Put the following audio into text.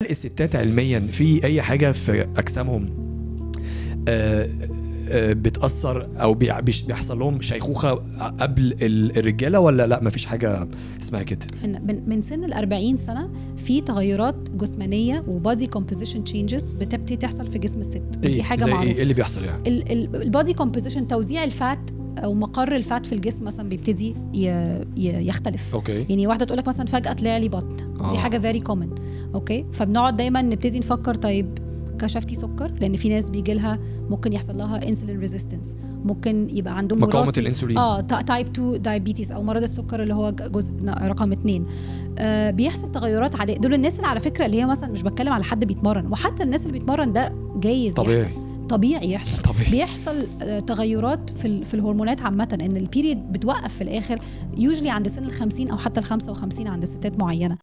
هل الستات علميا في اي حاجه في اجسامهم بتأثر او بيحصل لهم شيخوخه قبل الرجاله ولا لا مفيش حاجه اسمها كده؟ من سن 40 سنه في تغيرات جسمانيه وبادي كومبوزيشن تشينجز بتبتدي تحصل في جسم الست. دي حاجه معروفه. ايه اللي بيحصل يعني؟ البادي كومبوزيشن، توزيع الفات او مقر الفات في الجسم مثلا بيبتدي يختلف. أوكي. يعني واحده تقولك مثلا فجاه طلع لي بطن. دي حاجه فيري كومن. اوكي، فبنقعد دايما نبتدي نفكر طيب كشفتي سكر؟ لان في ناس بيجي لها ممكن يحصل لها انسولين ريزيستنس، ممكن يبقى عندهم مقاومه الانسولين، تايب 2 دايابيتس او مرض السكر اللي هو جزء رقم 2. بيحصل تغيرات عاديه. دول الناس اللي على فكره اللي هي مثلا مش بتكلم على حد بيتمرن، وحتى الناس اللي بيتمرن ده جايز طبيعي يحصل. بيحصل تغيرات في الهرمونات عامه، ان البيريد بتوقف في الاخر يوجلي عند سن 50 او حتى 55 عند ستات معينه.